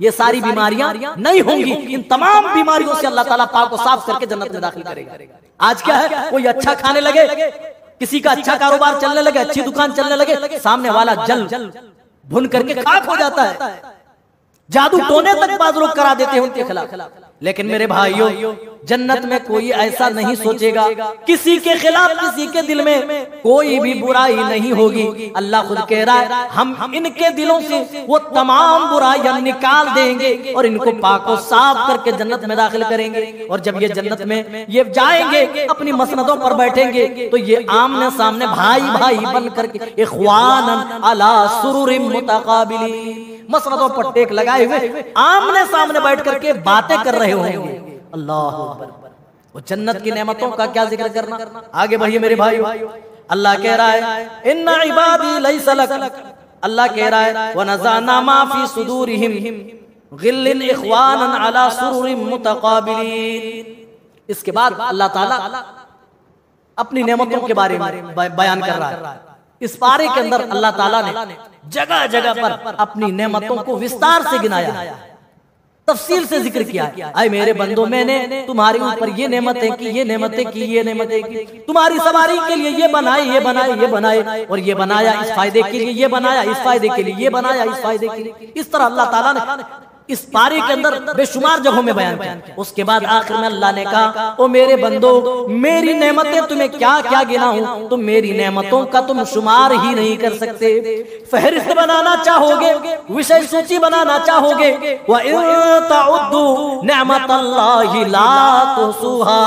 ये सारी बीमारियां नहीं होंगी। इन तमाम बीमारियों से अल्लाह ताला पाक को साफ करके जन्नत में दाखिल करेगा। आज क्या है, कोई अच्छा खाने लगे, किसी का अच्छा कारोबार चलने लगे, अच्छी दुकान चलने लगे, सामने वाला जल भुन करके खाक हो जाता है, जादू टोने तक बाज़ लोग करा देते हैं उनके खिलाफ। लेकिन मेरे भाइयों, जन्नत में कोई ऐसा नहीं सोचेगा, किसी के खिलाफ किसी के दिल में कोई भी बुराई नहीं होगी। अल्लाह खुद कह रहा है हम इनके दिलों से वो तमाम बुराइयां निकाल देंगे और इनको पाको साफ करके जन्नत में दाखिल करेंगे। और जब ये जन्नत में ये जाएंगे, अपनी मसनदों पर बैठेंगे, तो ये आमने सामने भाई भाई बन करके इख्वानन अला सुरुरिम मुतकाबिलीन, मसनदों पर टेक लगाए हुए आमने सामने बैठ करके बातें कर रहे होंगे। अल्लाह अकबर। वो जन्नत की नेमतों का क्या जिक्र करना, आगे बढ़िए मेरे भाई। अल्लाह कह रहा है इन्ना इबादी लैसा लक, अल्लाह कह रहा है व नज़ाना मा फी सुदूरिहिम गिल्लिन इख्वानन अला सुरुरिम मुतकाबिलीन। इसके बाद अल्लाह ताला अपनी नेमतों के बारे में बयान कर रहा है। इस पारे के अंदर अल्लाह ताला ने जगह जगह पर अपनी नेमतों को विस्तार से गिनाया, तफसील से जिक्र किया। आए मेरे बंदो, मैंने तुम्हारे ऊपर ये नेमतें की, ये नेमतें की, ये नेमतें की, तुम्हारी सवारी के लिए ये बनाए, ये बनाए, ये बनाए, और ये बनाया इस फायदे के लिए, ये बनाया इस फायदे के लिए, ये बनाया इस फायदे के लिए। इस तरह अल्लाह ताला ने इस पारी के अंदर बेशुमार जगहों में बयान किया। उसके बाद आखिर में अल्लाह ने कहा, ओ मेरे बंदो, मेरी नेमतें तुम्हें क्या क्या गिनाऊं, तुम मेरी नेमतों का तुम शुमार ही नहीं कर सकते। फहरिस्त बनाना चाहोगे, विषय सूची बनाना चाहोगे, व इन तउद्दू निअमतल्लाहि ला तुहसूहा,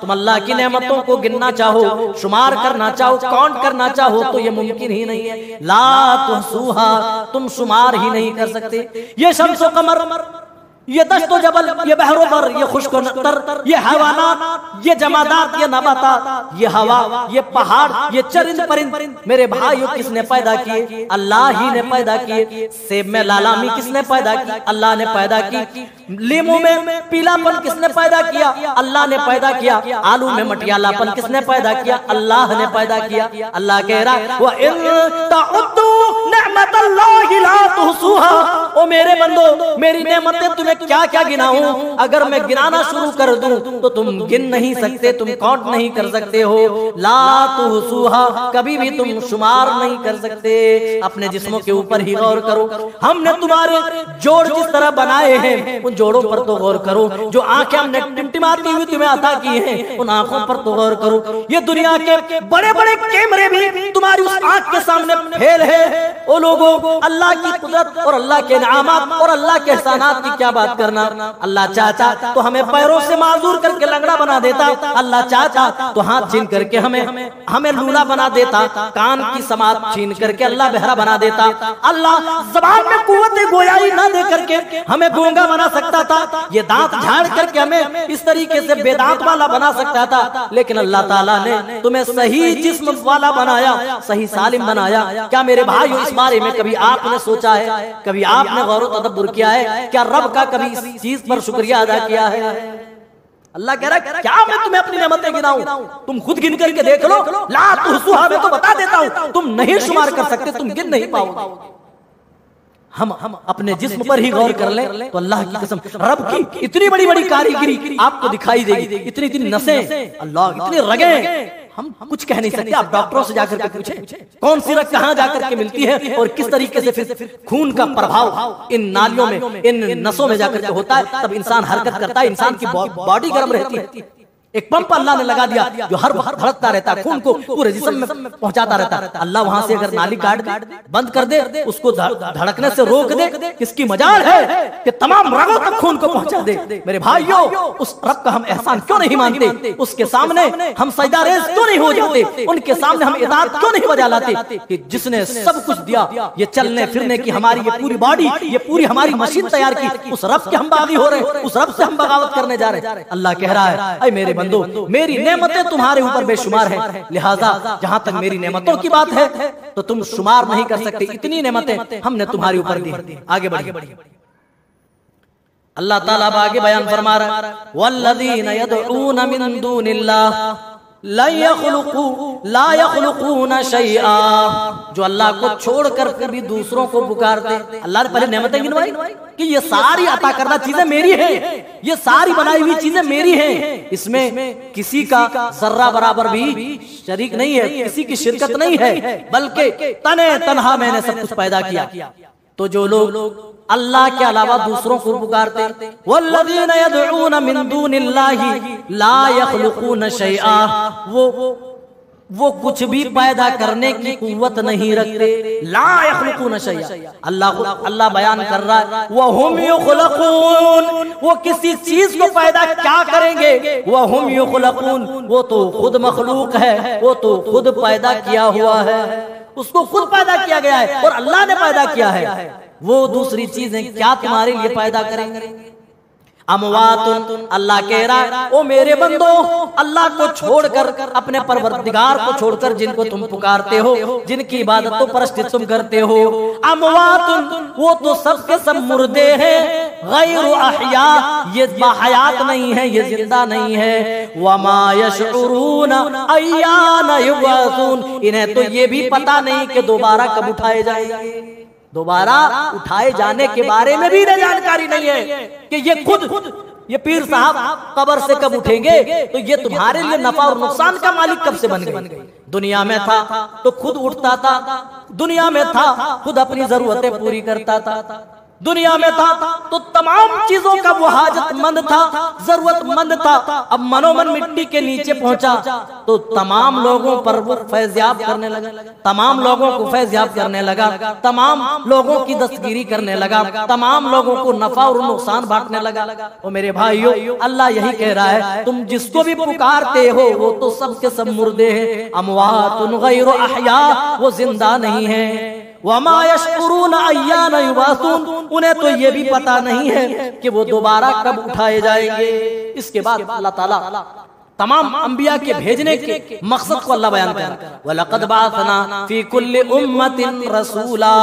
तुम अल्लाह की नेमतों को गिनना चाहो, शुमार करना चाहो, काउंट करना चाहो तो ये मुमकिन ही नहीं है। ला तुहसूहा, तुम शुमार ही नहीं कर सकते। ये शम्स व कमर, ये दश्तो जबल, ये बहरो बर, ये खुश्क नतर, ये हैवानात, ये जमादात, ये नबातात, ये हवा, ये पहाड़, ये चरिंद परिंद, मेरे भाइयों किसने पैदा किए? अल्लाह ही ने पैदा किए। सेब में लालामी किसने पैदा की? अल्लाह ने पैदा की। लीमू में पीलापन किसने पैदा किया? अल्लाह ने पैदा किया। आलू में मटियालापन किसने पैदा किया? अल्लाह ने पैदा किया। अल्लाह कह रहा, व इन तउद्दू निअमतल्लाहि ला तुहसूहा, ओ मेरे बंदो, मेरी नेमतें तुम्हें क्या क्या गिनाऊं, अगर मैं गिनाना शुरू कर दूं तो तुम गिन नहीं सकते, तुम काउंट नहीं कर सकते हो। ला तुहसूहा, कभी भी तुम शुमार नहीं कर सकते। अपने जिस्मों के ऊपर ही गौर करो। हमने तुम्हारे जोड़ जिस तरह बनाए हैं, उन जोड़ों पर तो गौर करो। जो आंखें हमने टिमटिमाती हुई तुम्हें अता की हैं, उन आंखों पर तो गौर करो। ये दुनिया के बड़े बड़े कैमरे भी तुम्हारी उस आंख के सामने फेल है। ओ लोगों, अल्लाह की कुदरत और अल्लाह के इनामात और अल्लाह के एहसानात की क्या बात करना। अल्लाह चाहता तो हमें पैरों से माजूर करके लंगड़ा बना देता। अल्लाह चाहता तो हाथ छीन करके हमें लूला बना देता। कान की समात छीन करके अल्लाह बहरा बना देता। अल्लाह ज़बान में कुव्वत गोयाई ना दे करके हमें गूंगा बना सकता था। ये दांत झाड़ करके हमें इस तरीके से बेदांत वाला बना सकता था। लेकिन अल्लाह ताला ने तुम्हें सही जिस्म वाला बनाया, सही सालिम बनाया। क्या मेरे भाइयों, इस बारे में कभी आपने सोचा है? कभी आपने गौर व तदब्बुर किया है? क्या रब का कभी इस चीज पर शुक्रिया अदा किया है? अल्लाह कह रहा है, क्या मैं तुम्हें अपनी नेमतें गिनाऊं? तुम खुद गिन करके देख लो। ला तुहसूहा, मैं तो बता देता हूं, तुम नहीं शुमार कर सकते, तुम गिन नहीं पाओगे। हम अपने जिस्म पर ही गौर कर लें तो अल्लाह की कसम, रब की इतनी बड़ी बड़ी कारीगरी आपको दिखाई देगी। इतनी इतनी नसें, अल्लाह, इतनी रगें, हम कुछ कह नहीं सकते। आप डॉक्टरों से जाकर के पूछें कौन सी रग कहां जाकर के मिलती है और किस तरीके से फिर खून का प्रभाव इन नालियों में, इन नसों में जाकर के होता है, तब इंसान हरकत करता है, इंसान की बॉडी गर्म रहती है। एक पंप अल्लाह ने लगा दिया जो हर वक्त धड़कता रहता है, खून को पूरे जिस्म में पहुंचाता रहता है। अल्लाह वहां से अगर नाली काट दे, बंद कर दे, उसको धड़कने से रोक दे, किसकी मजाल है कि तमाम रगों तक खून को पहुंचा दे। मेरे भाइयों, उस रब का हम एहसान क्यों नहीं मानते? उसके सामने हम सजदा रेज़ क्यों नहीं हो जाते? उनके सामने हम इताअत क्यों नहीं बजा लाते? कि जिसने सब कुछ दिया, ये चलने फिरने की हमारी ये पूरी बॉडी, ये पूरी हमारी मशीन तैयार की, उस रब के हम बागी हो रहे, उस रब से हम बगावत करने जा रहे। अल्लाह कह रहा है, ऐ मेरे बंदो, मेरी नेमतें तुम्हारे ऊपर बेशुमार हैं, लिहाजा जहां तक मेरी नेमतों की बात है तो तुम शुमार नहीं कर सकते। इतनी नेमतें हमने तुम्हारे ऊपर दी। आगे बढ़िए। अल्लाह ताला आगे बयान फरमा रहा है, वल्लज़ीना यदऊना मिन दूनिल्लाह ला यख़्लुक़ूना शैआ, जो अल्लाह को छोड़कर कभी दूसरों को पुकारते। अल्लाह ने पहले नेमतें गिनवाई कि ये सारी अता करना चीजें मेरी हैं, ये सारी बनाई हुई चीजें मेरी हैं, इसमें किसी का जर्रा बराबर भी शरीक नहीं है, किसी की शिरकत नहीं है, बल्कि तने तन्हा मैंने सब कुछ पैदा किया। तो जो लोग अल्लाह के अलावा दूसरों को पुकारते, वल्लज़ीना यदऊना मिन दूनिल्लाहि ला यख़्लुक़ूना शैआ, वो कुछ भी पैदा करने की कुव्वत नहीं रखते। ला यख़्लुक़ूना शैआ, अल्लाह बयान कर रहा है, वहुम युख़्लक़ून, वो किसी चीज को पैदा क्या करेंगे? वहुम युख़्लक़ून, वो तो खुद मखलूक है, वो तो खुद पैदा किया हुआ है, उसको खुद पैदा किया गया है और अल्लाह ने पैदा किया है। वो दूसरी चीजें क्या तुम्हारे लिए पैदा करेंगे? अमवातुन, अल्लाह कह रहा है, ओ मेरे बंदो, अल्लाह को छोड़कर, अपने परवरदिगार को छोड़कर जिनको तुम पुकारते हो, जिनकी इबादत तो परस्ती तुम करते हो, अमवातुन, वो तो सबके सब मुर्दे हैं, गैरु अहया, ये बाहयात नहीं है, ये जिंदा नहीं है। वमा यशउरूना अय्याना युबअसून, इन्हें तो ये भी पता नहीं कि दोबारा कब उठाए जाएंगे। दोबारा उठाए जाने के बारे में भी जानकारी नहीं है कि ये पीर साहब कब्र से कब उठेंगे, तो ये तुम्हारे लिए नफा और नुकसान का मालिक कब से बन गए। दुनिया में था तो खुद उठता था, दुनिया में था खुद अपनी जरूरतें पूरी करता था, दुनिया में था तो तमाम चीजों का वो हाजतमंद था, जरूरतमंद था। अब मनोमन मिट्टी के नीचे पहुंचा तो तमाम लोगों पर वो फैज़याब करने लगा, तमाम लोगों को फैज़याब करने लगा, तमाम लोगों की दस्तगीरी करने लगा, तमाम लोगों को नफा और नुकसान बांटने लगा। और मेरे भाइयों, अल्लाह यही कह रहा है, तुम जिसको भी पुकारते हो वो तो सबके सब मुर्दे हैं। अमवातुन गैरु अहया, वो जिंदा नहीं है। वमा यशकुरून अय्याना युबासून, उन्हें तो ये भी पता नहीं है कि वो दोबारा कब उठाए जाएंगे। इसके बाद अल्लाह ताला तमाम अंबिया के भेजने के मकसद को अल्लाह बयान कर रहा है। वलक़द बअसना फी कुल्ली उम्मतिन रसूला,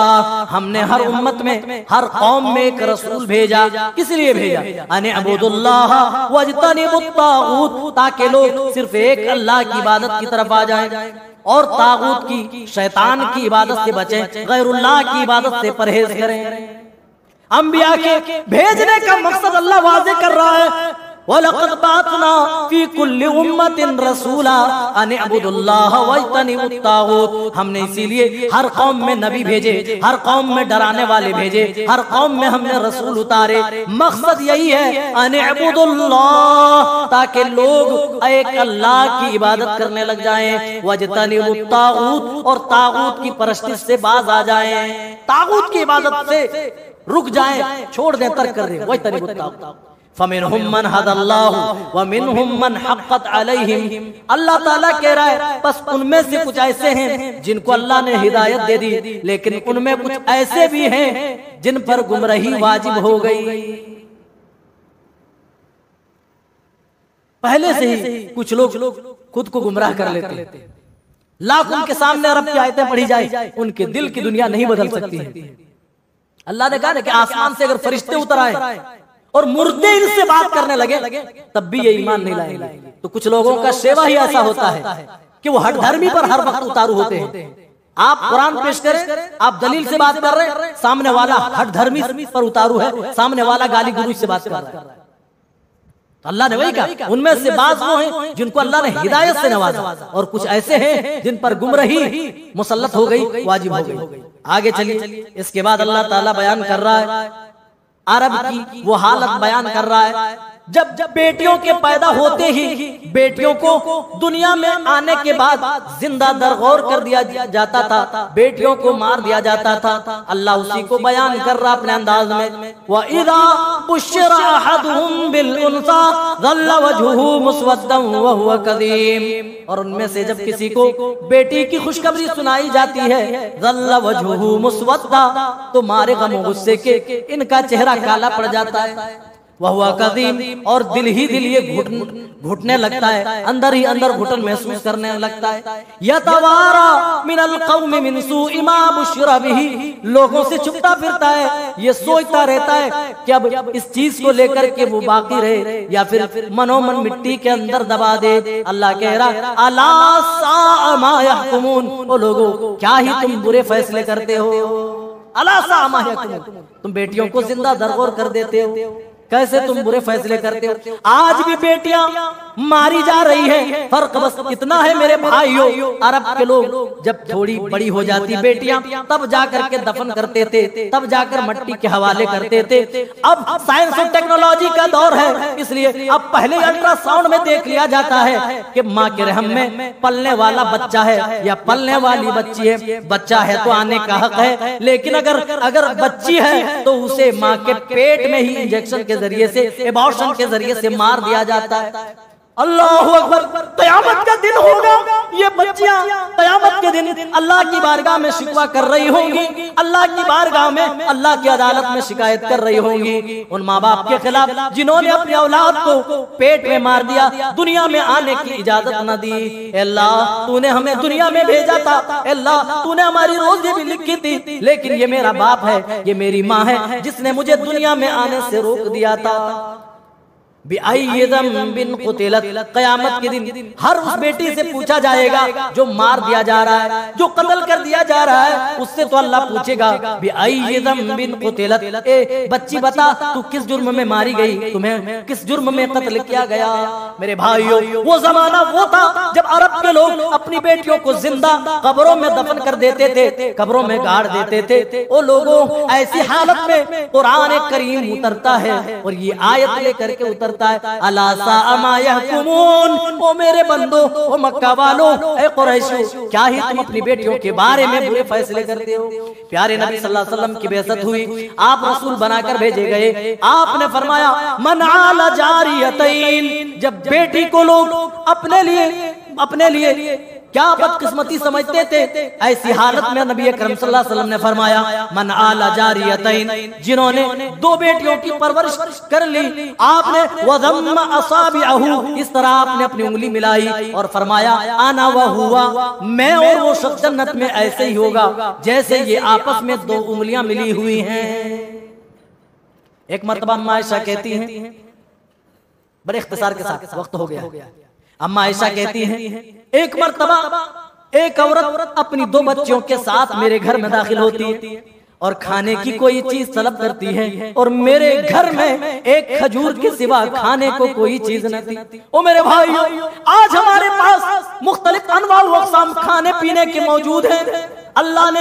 हमने हर उम्मत में, हर कौम में एक रसूल भेजा। किस लिए भेजा? अन अबुदुल्लाह वज्तनिबुत तागूत, ताकि लोग सिर्फ एक अल्लाह की इबादत की तरफ आ जाएं और तागूत की, शैतान की इबादत से बचें, गैरुल्लाह की इबादत से परहेज करें। अंबिया के भेजने का मकसद अल्लाह वाज़ेह कर रहा है। वलक़द बअसना फी कुल्ली उम्मतिन रसूला अन अबुदुल्लाह वज्तनिबुत तागूत, हमने इसीलिए हर कौम में नबी भेजे, हर कौम में डराने वाले भेजे, हर कौम में हमने रसूल उतारे। मकसद यही है अन अबुदुल्लाह, ताकि लोग एक अल्लाह की इबादत करने लग जाएं, वज्तनिबुत तागूत, और तागूत की परस्तिश से बाज आ जाएं, तागूत की इबादत से रुक जाएं, छोड़ दें, तर्क कर दें। वज्तनिबुत तागूत फमिनहुम मन हदल्लाहु व मिनहुम मन हक़्क़त अलैहिम, अल्लाह ताला कह रहा है बस उनमें से कुछ ऐसे हैं जिनको अल्लाह ने हिदायत दे दी, लेकिन उनमें कुछ ऐसे भी हैं जिन पर गुमराही वाजिब हो गई। पहले से ही कुछ लोग खुद को गुमराह कर लेते, लाख उनके सामने अरब की आयतें पढ़ी जाए, उनके दिल की दुनिया नहीं बदल सकती है। अल्लाह ने कहा ना कि आसमान से अगर फरिश्ते उतर आए और मुर्दे इनसे बात करने लगे तब भी ये ईमान नहीं लाएंगे। तो कुछ लोगों का सेवा ही ऐसा होता है कि वो हर धर्मी पर हर वक्त उतारू होते हैं। आप कुरान पेश करें, आप दलील से बात कर रहे हैं, सामने वाला हर धर्मी पर उतारू है, सामने वाला गाली गुरूज से बात कर रहा है। तो अल्लाह ने वही कहा, उनमें से बात वो हैं जिनको अल्लाह ने हिदायत से नवाजा, और कुछ ऐसे हैं जिन पर गुमराही मुसल्लत हो गई, वाजिब हो गई। आगे चलिए, इसके बाद अल्लाह ताला बयान कर रहा है अरब की वो हालत बयान कर रहा है जब बेटियों के पैदा होते ही बेटियों को दुनिया में आने के बाद जिंदा दरगोर कर दिया जाता था, बेटियों को मार दिया जाता था। अल्लाह उसी को बयान कर रहा अपने अंदाज में, व इज़ा बुश्शिरा अहदुहुम बिल उन्सा ज़ल्ला वजहुहु मुस्वद्दन व हुवा कज़ीम, और उनमें से जब किसी को बेटी की खुशखबरी सुनाई जाती है, ज़ल्ला वजहुहु मुस्वद्दा, तो मारे गम गुस्से के इनका चेहरा काला पड़ जाता है। वह हुआ कदीम, और दिल ही दिल ये घुटने लगता है, अंदर ही अंदर घुटन महसूस करने लगता है। यतवारा मिनल कौमि मिन सूइ मा बुश्शिरा बिही, लोगों से छुपता फिरता है, ये सोचता रहता है कि अब इस चीज को लेकर के वो बाकी रहे या फिर मनोमन मिट्टी के अंदर दबा दे। अल्लाह कह रहा अला सा मा यहकुमून, ओ लोगों क्या ही तुम बुरे फैसले करते हो। अला सा मा यहकुमून, तुम बेटियों को जिंदा दरगोर कर देते हो, कैसे तुम बुरे फैसले करते हो। आज भी बेटियां मारी जा रही हैं, फर्क बस इतना है मेरे भाइयों, अरब के लोग जब थोड़ी बड़ी हो जाती बेटियां तब जाकर के दफन करते थे, तब जाकर मट्टी के हवाले करते थे। अब साइंस और टेक्नोलॉजी का दौर है, इसलिए अब पहले अल्ट्रासाउंड में देख लिया जाता है कि माँ के रहम में पलने वाला बच्चा है या पलने वाली बच्ची है। बच्चा है तो आने का हक है, लेकिन अगर बच्ची है तो उसे माँ के पेट में ही इंजेक्शन के जरिए से, एबॉर्शन के जरिए से मार दिया जाता है। अल्लाहु अकबर, क़यामत का दिन होगा, ये बच्चियां क़यामत के दिन अल्लाह की बारगाह में शिकवा कर रही होंगी, अल्लाह की बारगाह में, अल्लाह की अदालत में शिकायत कर रही होंगी उन माँ बाप के खिलाफ जिन्होंने अपनी औलाद को पेट में मार दिया, दुनिया में आने की इजाजत न दी। अल्लाह तूने हमें दुनिया में भेजा था, अल्लाह तूने हमारी रोजी भी लिखी थी, लेकिन ये मेरा बाप है, ये मेरी माँ है जिसने मुझे दुनिया में आने से रोक दिया था। बिन कुतिलत, क़यामत के दिन हर उस बेटी से पूछा जाएगा जो मार दिया जा रहा है, जो कत्ल कर दिया जा रहा है, उससे तो अल्लाह पूछेगा बिन कुतिलत, ए बच्ची बता तू किस जुर्म में मारी गई, तुम्हें किस जुर्म में कत्ल किया गया। मेरे भाइयों, वो जमाना वो था जब अरब के लोग अपनी बेटियों को जिंदा कब्रों में दफन कर देते थे, कब्रों में गाड़ देते थे। वो लोगों ऐसी हालत में कुरान करीम उतरता है और ये आयत लेकर के उतरता है, अला सा मा यहकुमून, ओ मेरे बंदो, ओ मक्का वालों, ए कुरैशो, क्या ही तुम अपनी बेटियों के बारे में बुरे फैसले करते हो। प्यारे नबी सल्लल्लाहु अलैहि वसल्लम की बेइज्जत हुई, आप रसूल बनाकर भेजे गए। आपने फरमाया मन आला जारियतैन, जब बेटी को लोग अपने लिए क्या बदकिस्मती समझते थे, ऐसी हालत में नबी अकरम सल्लल्लाहु अलैहि वसल्लम ने फरमाया मन आला जारियतैन, जिन्होंने दो बेटियों की परवरिश कर ली, आपने वज़म्म असाबिअहु, इस तरह आपने अपनी उंगली मिलाई और फरमाया आना व हुआ, मैं और वो शख्स जन्नत में ऐसे ही होगा जैसे ये आपस में दो उंगलियां मिली हुई हैं। एक मर्तबा अम्मा आयशा कहती हैं, बड़े इख्तिसार के साथ वक्त हो गया, अम्मा आयशा कहती हैं एक मर्तबा एक औरत अपनी दो बच्चों के साथ मेरे घर में दाखिल होती है और खाने की कोई चीज तलब करती है और मेरे घर में एक खजूर के सिवा खाने को कोई चीज न थी। ओ मेरे भाइयों, आज हमारे पास मुख्तलिफ अनवा व अक़साम खाने पीने के मौजूद हैं। अल्लाह ने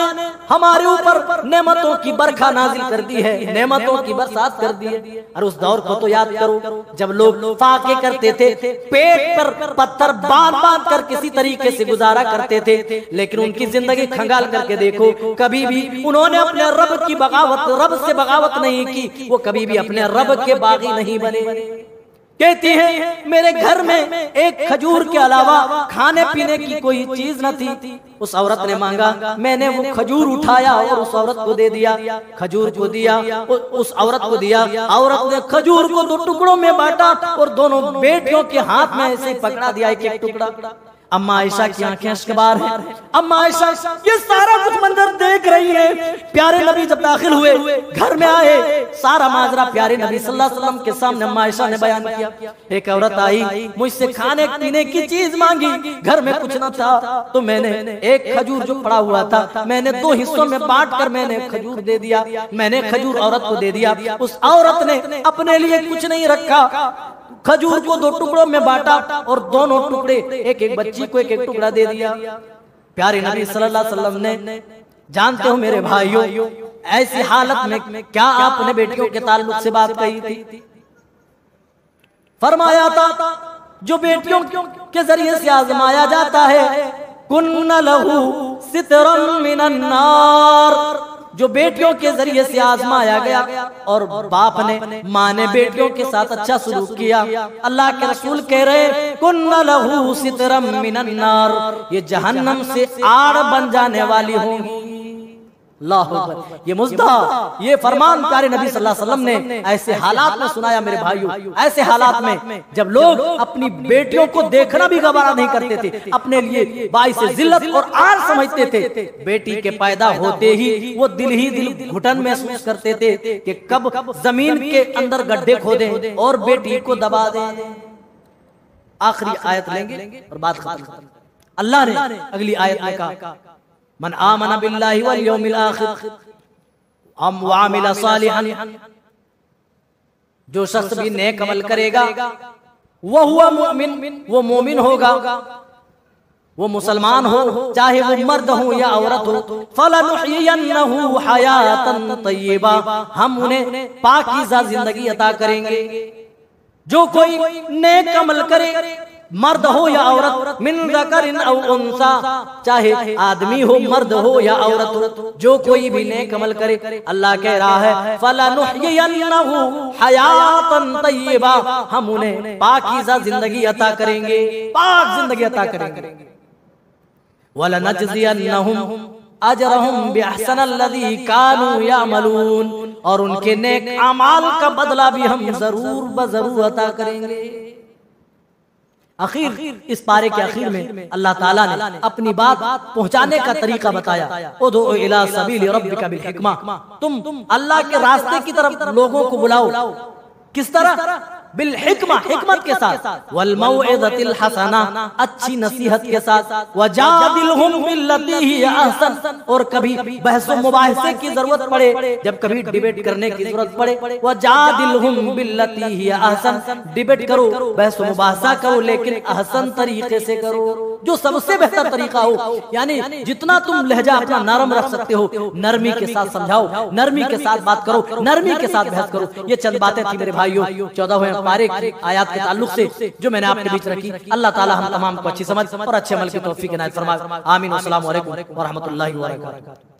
हमारे ऊपर नेमतों की बरखा नाजिल कर दी है, नेमतों की बरसात कर दी है। और उस दौर को तो याद करो जब लोग फाके करते थे, पेट पर पत्थर बांध बांध कर किसी तरीके से गुजारा करते थे, लेकिन उनकी जिंदगी खंगाल करके देखो, कभी भी उन्होंने अपने रब की बगावत, रब से बगावत नहीं की, वो कभी भी अपने रब के बागी नहीं बने। कहती है मेरे घर में एक खजूर के अलावा खाने पीने की कोई चीज न थी। उस औरत ने मांगा, मैंने वो खजूर उठाया और उस औरत को दे दिया, खजूर को दिया, उस औरत को दिया। औरत ने खजूर को दो टुकड़ों में बांटा और दोनों बेटियों के हाथ में ऐसे पकड़ा दिया, एक एक टुकड़ा। अम्मा आयशा की आंखें अश्कबार हैं। अम्मा आयशा ये सारा कुछ मंजर देख रही है। प्यारे नबी जब दाखिल हुए, घर में आए, सारा माजरा प्यारे नबी सल्लल्लाहु अलैहि वसल्लम के सामने अम्मा आयशा ने बयान किया। एक औरत आई, मुझसे खाने पीने की चीज मांगी, घर में कुछ न था, तो मैंने एक खजूर जो पड़ा हुआ था मैंने दो हिस्सों में बांट कर मैंने खजूर दे दिया, मैंने खजूर औरत को दे दिया। उस औरत ने अपने लिए कुछ नहीं रखा, खजूर को दो टुकड़ों में बांटा और दोनों टुकड़े एक एक बच्ची को एक एक टुकड़ा दे दिया। प्यारे नबी सल्लल्लाहु अलैहि वसल्लम ने, जानते हो मेरे भाइयों, ऐसी हालत में क्या आपने बेटियों के ताल्लुक से बात कही थी? फरमाया था जो बेटियों के जरिए से आजमाया जाता है, कुन्न लहू सितरम मिनन नार, जो बेटियों के जरिए से आजमाया गया और बाप ने माँ ने बेटियों के साथ अच्छा सलूक किया। अल्लाह के रसूल कह रहे कुन्न लहू सितरम मिनन नार, ये जहन्नम से आड़ बन जाने वाली होंगी। अल्लाहु अकबर, ये मुज्दा, ये फरमान प्यारे नबी सल्लल्लाहु अलैहि वसल्लम ने ऐसे हालात में सुनाया। मेरे भाइयों, ऐसे हालात में जब लोग अपनी बेटियों को देखना भी गवारा नहीं करते थे, अपने लिए बाइस जिल्लत और आर समझते थे, बेटी के पैदा होते ही वो दिल घुटन महसूस करते थे कि कब जमीन के अंदर गड्ढे खोदें और बेटी को दबा दें। आखिरी आयत लेंगे और बात खत्म। अल्लाह ने अगली आयत में कहा मन आमना बिल्लाहि वल यौमिल आखिर व आमिला सालिहन, जो शख्स भी नेक अमल करेगा वह हुआ मुमिन, वो मोमिन होगा, वो मुसलमान हो, चाहे वो मर्द हो या औरत हो। फलनुहयिन्नहु हयातन तय्यिबा, हम उन्हें पाकीज़ा जिंदगी अता करेंगे। जो कोई नेक अमल करे, मर्द हो या औरत, मिन ज़करिन औ उन्सा, चाहे आदमी हो, मर्द हो या औरत हो, जो कोई भी नेक अमल करे, अल्लाह कह रहा है फलनुहयिन्नहु हयातन तय्यिबा, हम उन्हें पाकीज़ा जिंदगी अता करेंगे, पाक जिंदगी अता करेंगे। वलनजज़ियन्नहुम अजरहुम बिअहसनिल्लज़ी कानू यअमलून, और उनके नेक अमाल का बदला भी हम जरूर बजरूर अता करेंगे। आखिर इस पारे के आखिर में अल्लाह ताला ने अपनी बात पहुंचाने का तरीका बताया। उदउ इला सबील रब्बिका बिल हिकमा, तुम अल्लाह के रास्ते की तरफ लोगों को बुलाओ। किस तरह? बिल हिकमा, हिकमत के साथ, वल मौइज़तिल हसना, अच्छी नसीहत के साथ, वजादिलहुम बिल्लती हिय अहसन, और कभी बहस व मुबाहिसे की जरूरत पड़े, जब कभी डिबेट करने की जरूरत पड़े, वजादिलहुम बिल्लती हिय अहसन, डिबेट करो, बहस व मुबाहिसा करो, लेकिन अहसन तरीके से करो, जो सबसे बेहतर तरीका हो। यानी जितना तुम लहजा अपना नरम रख सकते हो, नरमी के साथ समझाओ, नरमी के साथ बात करो, नरमी के साथ बहस करो। ये चंद बातें थी मेरे भाइयों 14वें पारे की आयत के ताल्लुक से जो मैंने आपके बीच रखी। अल्लाह ताला हम तमाम को अच्छी समझ और अच्छे अमल की तौफीक इनायत फरमाए। आमीन। अस्सलामु अलैकुम व रहमतुल्लाहि व बरकातहू।